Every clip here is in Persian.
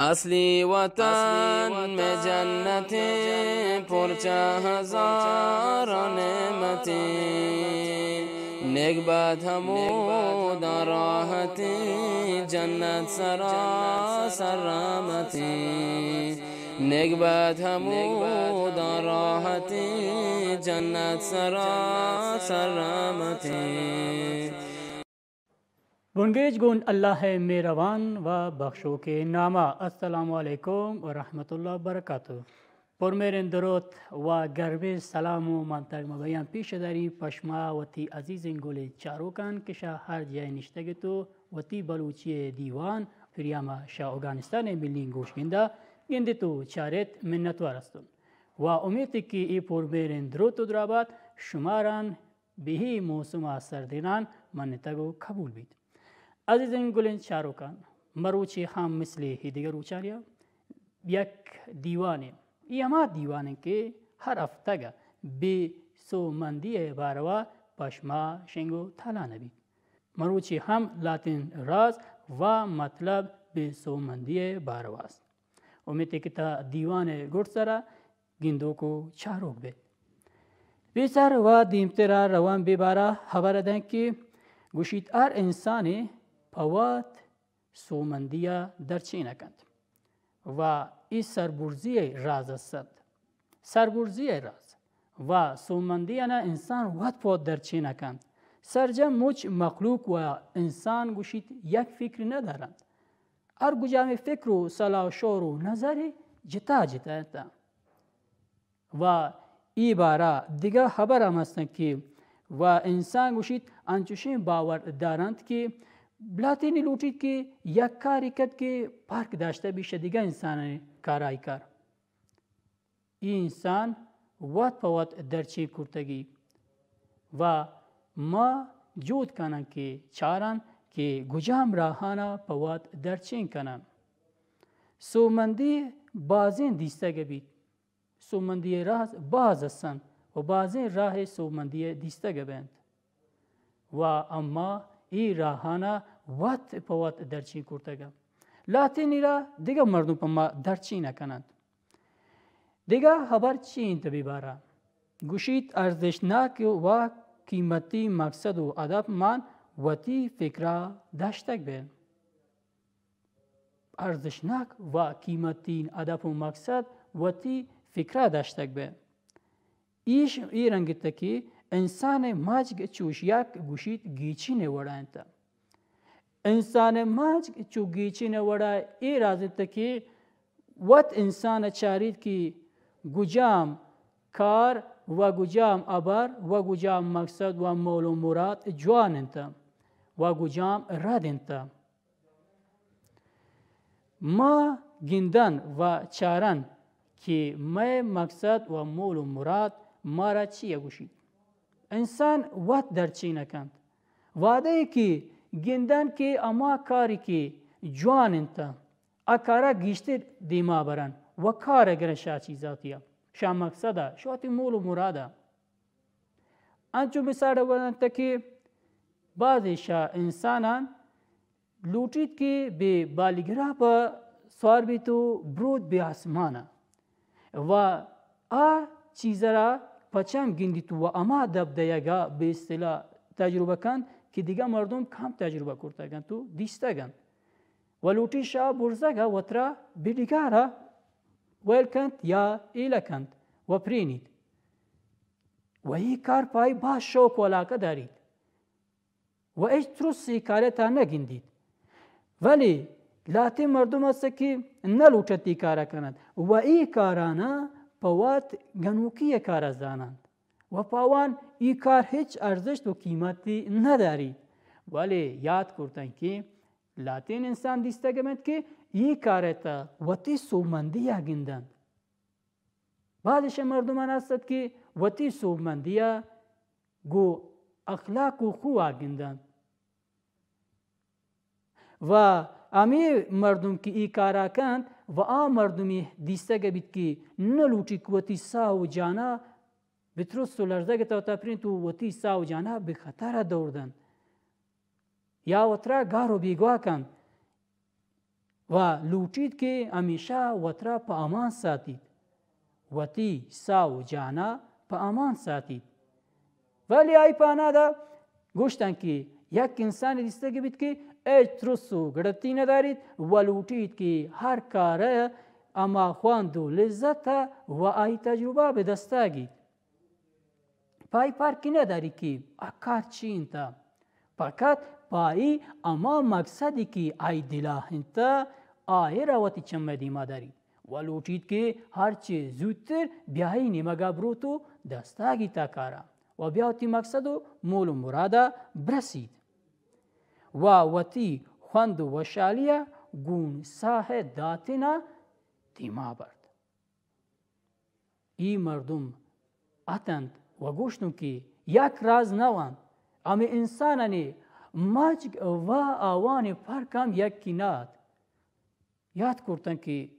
असली वतन में जन्नतें पुरचा हज़ारों नेमतें नेकबत हमूद राहतें जन्नत सरासर रहमतें नेकबत हमूद राहतें जन्नत सरासर रहमतें। बुनगेज गुन अल्लाह है मेहरबान व बख्शो के नामा। अस्सलामु अलैकुम व रहमतुल्लाह बरकातु। पर मेरे दरोत व गर्बे सलामो मंतक मबयान पेश दारी पश्मा वती अजीज़ गोले चारोकान किशा हर जय निश्तगे तो वती बलूची दीवान फिरियामा शाह अफगानिस्तान मिली गोशगिंदा गिंदे तो चारेत मिन्नत वारस्तुन व उम्मीद की ई पर मेरे दरोत उद्राबात शुमारान बिही मौसमा सर्दिनान मन तगो कबूल बीत अजीज़ गुलें चारोकान मरोचे हम मिसले ही दिगर उचारिया यक दीवाने यमा दीवाने के हर हफ्ता बे सो मंदी बारवा पश्मा शेंगो थला नबी मरोचे हम लातिन राज व मतलब बे सो मंदी बारवास उम्मीद किता दीवाने गुड़सरा गिंदो को चारोक बे बेसर व दीमतरा रवान बेबारा खबर दें कि गुशीत आर इंसान फवात सोमंदिया दरची नकंद व इस सरबुर्जी राज सद सरबुर्जी राज व सोमंदिया ना इंसान वत फौत दरची नकंद सरजम मुच मखलूक व इंसान गुशीत यक फिक्र न दारंद और गुजा में फिक्र सलाह शोर नजर जिता जिता व ई बारा दिगा खबर आमस्तन कि व इंसान गुशीत अंचुशें बावर दारंद कि ब्लातीनी लूटित के यक कारिकत के पार्क दाश्ता भी शदिगा इंसान काराई कर ये इंसान वत पवत दरची कुर्तगी व मा जोत काना के चारान के गुजाम राहाना पवत दरचें कनन सोमंदी बाजें दिस्तगे बीत सोमंदी राह बाज असन व बाजें राह सोमंदी दिस्तगे बेंत व अम्मा ई राहाना वत पवत दरची कुर्तगा लातिनीरा दिगा मर्दों पम्मा दरची नकनत दिगा खबर चीन तभी बारा गुशीत अर्जशनाक व कीमती मकसद व अदब मान वती फिक्रा दाश्तक बेन अर्जशनाक व कीमती अदब व मकसद वती फिक्रा दाश्तक बेन ईश ई रंगित की इंसान माज चूशियाक गुशीत गीची ने वड़ायता इंसान माज चू गीची ने वड़ा ए राजत की वत इंसान चारित की गुजाम कार व गुजाम अबर व गुजाम मकसद व मौलो मुराद जवान इंता व गुजाम रद इंता मा गिंदन व चारन की मैं मकसद व मौलो मुराद मारा ची गुशीत इंसान वत दरची नकंद वादे की गिंदन के अमा कारी के जवान इंता अकारा गिश्ते दीमा बरन वकार अगर शाह चीज़ातिया शाह मकसदा शाती मूल मुरादा अंचु मिसाल वरन तक बाद शाह इंसानान लूटित के बे बालिगरा पर स्वार भी तो ब्रोद बे आसमाना व आ चीज़रा पचम गिंदी तो व अमा दब दयागा बेस्तला तजुर्बा कन कि दिगा मर्दों कम तजुर्बा करता गन तो दिसता गन वलूटी शाह बुर्ज़गा वत्रा बिडिगारा वेलकंत या इलकंत व प्रेनित वही कार पाई बा शौक वाला का दारित व एच त्रुस से कारता न गिंदीत वली लाते मर्दों सकी न लूटती कारा कनत व ई काराना पवात गनुकी कार जानंद व पावान ई कार हिच अर्जश तो कीमती न दारी वाले याद करते हैं कि लातिन इंसान दिसता के के ई कारता वती सोमंदिया गिंदन बादशाह मर्दमान असद की वती सोमंदिया गो अखलाक खुआ गिंदन व अमीर मर्दम की ई काराकंद व आ मर्दमी दिसता के बित की न लूटी कुवती साव जाना बितरुस लर्जा के तौता प्रिन तो वती साव जाना बेखतरा दौड़दन या वतरा गारो बिगवा कन و لوٹید که همیشه وطرا په امان ساتید، وتی سا و جانا په امان ساتید. ولی ای پانا دا گوشتن که یک انسان دیسته بید که هیچ ترس و گرفتی ندارید و لوٹید که هر کاره اما خواند و لذت و ای تجربه به دست آگید. پای پارکی نداری که اکار چین تا فقط پای اما مقصدی که ای دلاهن تا آهی راوتی چمه دیما دارید و لوٹید که هرچه زودتر بیایی نیمگا بروتو دست آگی تا کارا و بیاوتی مقصد و مول و مرادا برسید و وتی خوند و شالیا گون ساه داتنا دیما برد. ای مردم اتند و گوشتن که یک راز نوان اما انسانانی مجگ و آوان فرکم یکی ناد. یاد کرتن که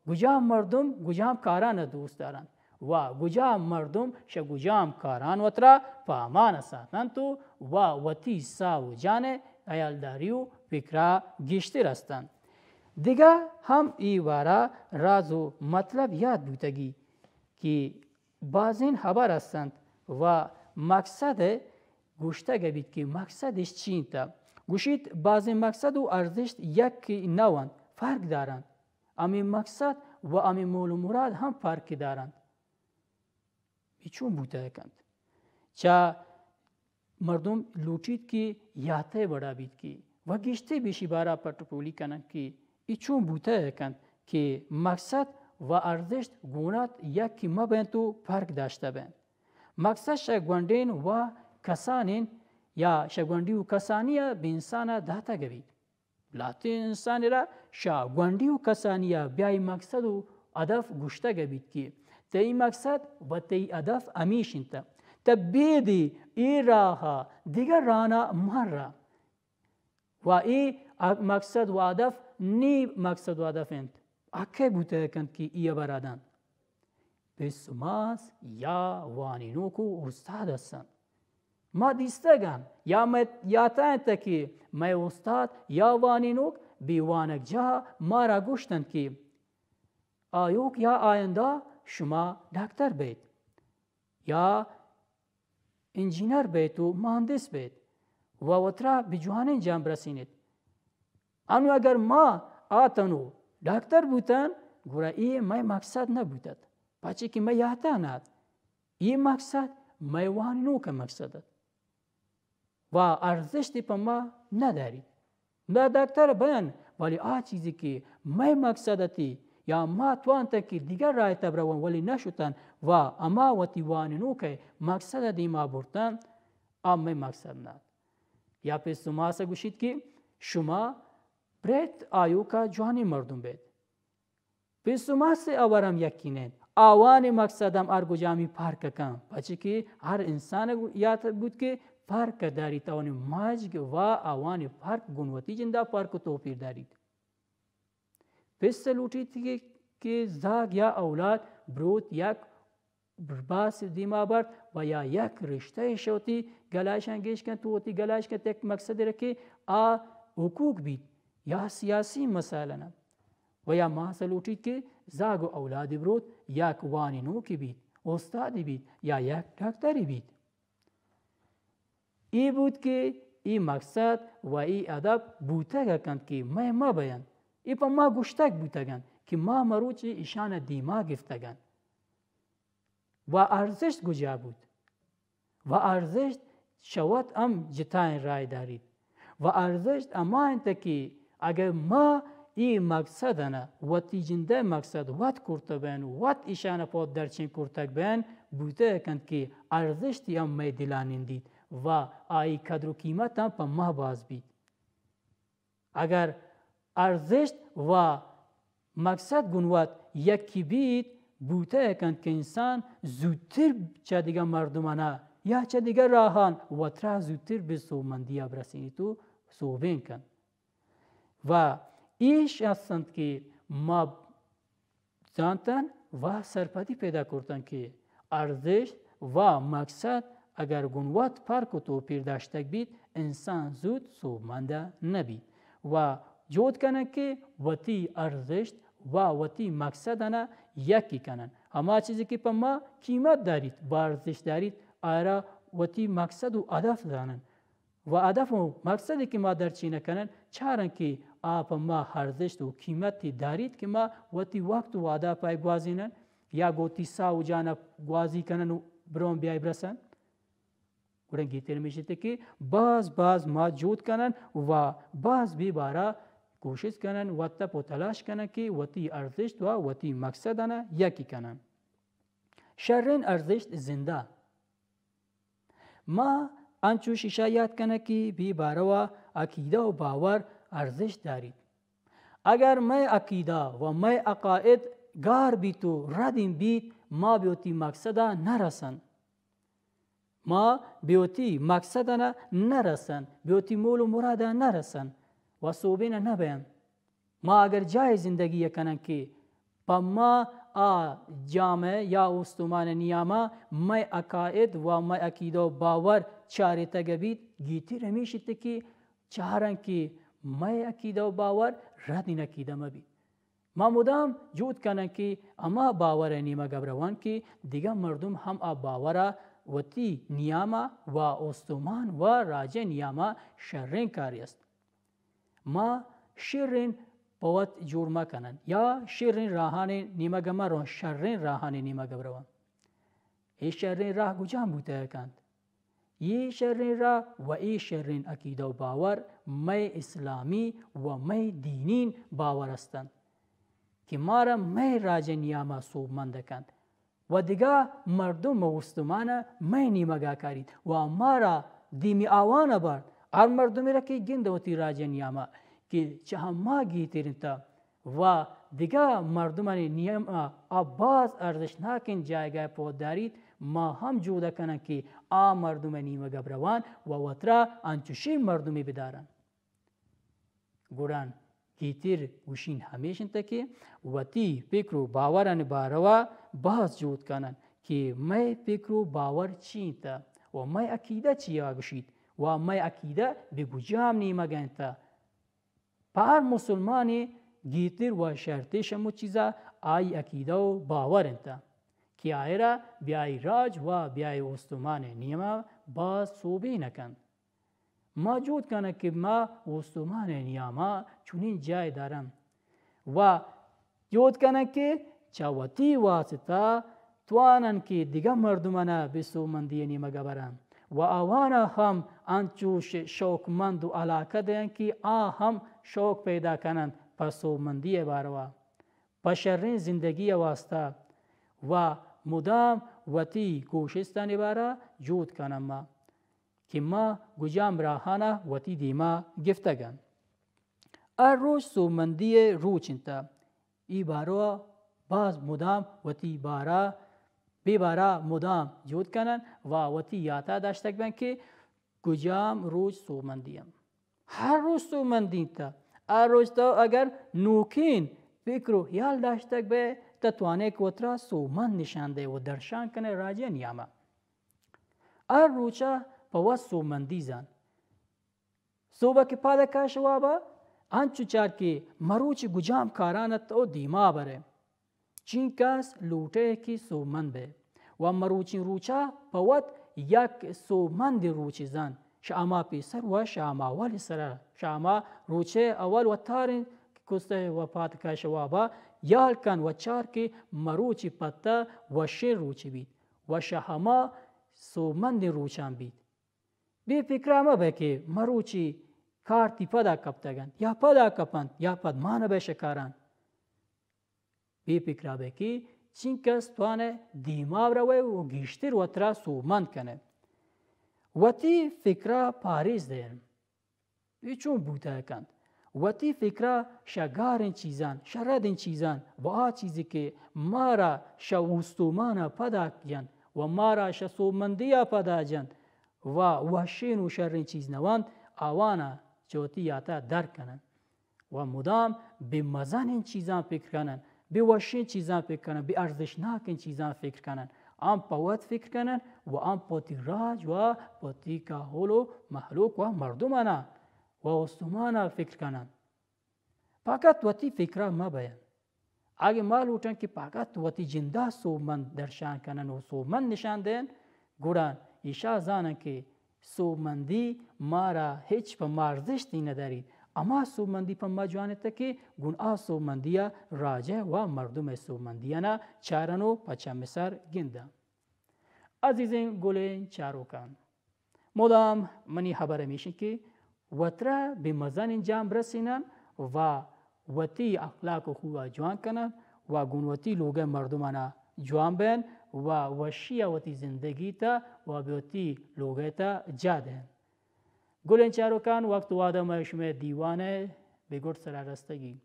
گجام مردم گجام کاران دوست دارند و گجام مردم گجام کاران وطرا پامان ساتن تو و وتی سا و جان ایالداری و فکرا گشته رستند. دیگه هم ای وارا راز و مطلب یاد بودگی که بعضین خبر هستند و مقصد گوشته گبید که مقصدش چین تا گوشید بعضی مقصد و ارزش یک نوند فرق دارند، امی مقصد و امی مول و مراد هم فرق دارند. چون بوده کند چه مردم لوٹید که یاته بڑا بید که و گشته بیشی بارا پرتپولی کنند که ای چون بوده کند که مقصد و ارزش گونات یکی مبین تو فرق داشته بین. مقصد شگوندین و کسانین یا شگوندی و کسانیه به انسان داتا گوید. لاتی انسانی را شگوندی و کسانیه بیای مقصد و هدف گوشته گوید که تی مقصد و تی هدف امیشین تا تبیدی ای راها دیگر رانا مر و ای مقصد و هدف نی مقصد و هدف انت اکه بوده کند که ای برادن بس ماس یا وانینوکو استاد هستند. ما دیستگان یا تا که ما استاد یا وانینوک بیوانک جا ما را گوشتند که آیوک یا آینده شما دکتر بید یا انجینر بید و مهندس بید و وطرا بجوانین جام برسینید. انو اگر ما آتنو دکتر بودن گورا ای ما مقصد نبودد پاچه که ما یاتا ناد ای مقصد ما وانینو که مقصدد و ارزشتی پا ما ندارید. ما دکتر بیان ولی چیزی که ما مقصدتی یا ما توانتا که دیگر رای تبروان ولی نشدن و اما وتی وانینو که مقصد دی ما بردن اما مقصد ناد. یا پیش ما سا گوشید که شما برید آیو که جوانی مردم بید پیش ما سا اورم یکینید آوان مقصدم ارگو جامی پارک کن بچه که هر انسان یاد بود که پارک داری تاونی ماجگ و آوان پارک گنوتی جنده پارک توپیر دارید. پیش لوٹید که زاگ یا اولاد بروت یک برباس دیما برد و یا یک رشته شوتی گلاش انگیش کن تو تی گلاش کن تک مقصد رکه حقوق بید یا سیاسی مسائل و یا ما لوٹید که زاگ و اولاد بروت یک وانینو کی بید استادی بید یا یک دکتری بید. ای بود که ای مقصد و ای ادب بوته کند که ما بیان ای پا ما گوشتک بوته کند که ما مروچ ایشان دیما گفته کند و ارزش گجا بود و ارزش شوات ام جتاین رای دارید و ارزش اما انت که اگر ما ای مقصدنا و تی جنده مقصد وات کرته بین وات ایشان پاد درچین کرتک بین بوده کند که ارزش تی ام می دلانین دید و آئی قدر و قیمت هم پا ما باز بید. اگر ارزش و مقصد گنوات یکی بید بوده کند که انسان زودتر چه دیگه مردمانه یا چه دیگه راهان و ترا زودتر به سومندی برسینی تو سوبین کند و ایش هستند که ما زانتن و سرپدی پیدا کردن که ارزش و مقصد اگر گنوات فرق و توپیر داشته بید انسان زود سومنده نبید و جود کنن که وتی ارزش و وتی مقصد انا یکی کنن. اما چیزی که پا ما قیمت دارید و ارزش دارید آیا وتی مقصد و هدف دانن و هدف و مقصدی که ما در چی نکنن چارن که آپ ما ارزش و قیمتی دارید که ما وتی وقت و وعده پای گوازینن یا گوتی سا و جانا گوازی کنن و برون بیای برسن. گرنگی تیر میشته که باز ما جود کنن و باز بی بارا کوشش کنن و تپ و تلاش کنن که وتی ارزش و وتی مقصد انا یکی کنن. شرین ارزش زنده ما انچو شیشه یاد کنه که بی بارا عقیده و باور ارزش دارید. اگر میں عقیده و میں عقائد گار بیت و ردیم بیت ما بیوتی مقصده نرسن. ما بیوتی مقصده نرسن، بیوتی مول و مراده نرسن و صوبین نبین. ما اگر جای زندگی کنن که پا ما جامعه یا استومان نیاما میں عقائد و میں عقیده و باور چاری تگبید گیتی رمیشت که چهارن که میں عقیده و باور ردین عقیده مبید. ما مدام جود کنن که اما باور نیمه گبروان که دیگه مردم هم باور وتی نیاما و استومان و راجع نیاما شرین کاری است. ما شرین پوت جور ما کنن یا شرین راهان نیمه گمرون شرین راهان نیمه گبروان. ای شرین راه گجام بوده کند. یہ شرین راه و ای شرین عقیده و باور میں اسلامی و میں دینین باور هستند که ما را میں راج نیاما سوبمند کند و دیگه مردم و استمانه میں نیمگاه کارید و ما را دیمی آوانه برد هر مردمی را که گنده و تی راج نیاما که چه ما گیترین تا و دیگه مردمان نیاما باز ارزشناکین جایگاه پود دارید ما هم جوده کنن که مردم نیمه گبروان و وطرا انچوشی مردمی بدارن. گران گیتیر وشین همیشن تا که وطی فکر و باوران باروا باز جود کنن که میں فکر و باور چین تا و میں عقیده چی آگوشید و میں عقیده بگو جام نیمه گن تا پر مسلمانی گیتیر و شرطی شمو چیزا آی عقیده و باورن تا که آیرا بیای راج و بیای استمان نیما باز صوبی نکن. ما جود کنه که ما استمان نیاما چونین جای دارم و جود کنه که چاوتی واسطه توانن که دیگه مردمانه بسومندی نیمه گبرن و آوانا هم انچو شوکمند و علاقه دین که هم شوک پیدا کنن پسومندی باروا پشرین زندگی واسطه و مدام وتی کوشستانی بارا جود کنم ما که ما گجام راهانا وتی دیما گفتگن. روز سومندی روچنتا ای بارا باز مدام وتی بارا بی بارا مدام جود کنن و وتی یاتا داشتک بن که گجام روز سومندیم. هر روز سومندین تا روز تا اگر نوکین فکر و خیال داشتک به تتوانه که وطرا سومند نشانده و درشان کنه راجع نیاما. روچا پاوز سومندی زن. صوبه که پاده کاشوابا انچو چار که مروچ گجام کارانت و دیما بره. چین کس لوٹه کی سومند به و مروچین روچا پاوت یک سومند روچ زن. شاما پیسر و شاما والی سره. شاما روچه اول و تارین کسته و پاد کاشوابا یال کن و چار که مروچی پتا و شیر روچی بید و شهما سومند روچان بید. بی فکرامه به که مروچی کارتی پدا کپتگن یا پدا کپند یا پدمانه به شکارن. بی فکرامه به که چین کس توانه دیما روی و گیشتر و ترا سومند کنه. و تی فکره پاریز دین. بی چون بوده کند. وتی فکره شگارن چیزان شردن چیزان و چیزی که ما را شوستومانا پدا کن و ما را شسومندیا پدا جن و وحشین و شرن چیز نواند آوانا چوتی یاتا درک کنن و مدام به مزن چیزان فکر کنن به وحشین چیزان فکر کنن به ارزشناک چیزان فکر کنن آم پاوت فکر کنن و آم پاتی راج و پاتی کاهول و محلوک و مردمانا و استمانا فکر کنن فقط وتی فکرها ما بیان. اگه ما لوٹن که فقط وتی جنده سومند درشان کنن و سومند نشان دین، گوران ایشا زانن که سومندی ما را هیچ په ارزشتی ندارید، اما سومندی په ما جوانته که گون آ سومندیا راجع و مردم سومندیانا چارنو پچمسر گندم. عزیزین گلین چاروکان، مدام منی خبر میشه که وطره به مزن انجام رسینن و وتی اخلاق خوب جوان کنن و گونوتی لوگه مردمانا جوان بین و وشی وتی زندگی تا و بیوتی لوگه تا جادن. گلین چاروکان وقت وادم شما دیوانه به گرد سر رستگی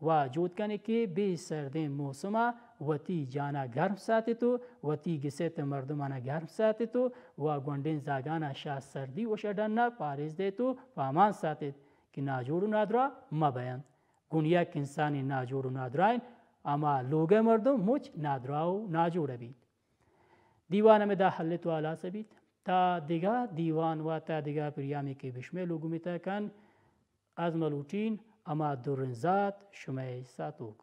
و جود کنی که به سردین موسما وتی جانا گرم ساتی تو، وتی گسیت مردمانا گرم ساتی تو و گوندین زاگانا شاه سردی و شدن پاریز دی تو فامان ساتی که ناجور و نادرا ما بیان. گون یک انسانی ناجور و نادراین اما لوگه مردم مچ نادرا و ناجور بید. دیوان میں دا حلت والا سبید تا دیگه دیوان و تا دیگه پریامی که بشمه لوگو میتا کن از ملوٹین اما درنزات شمه ساتوک.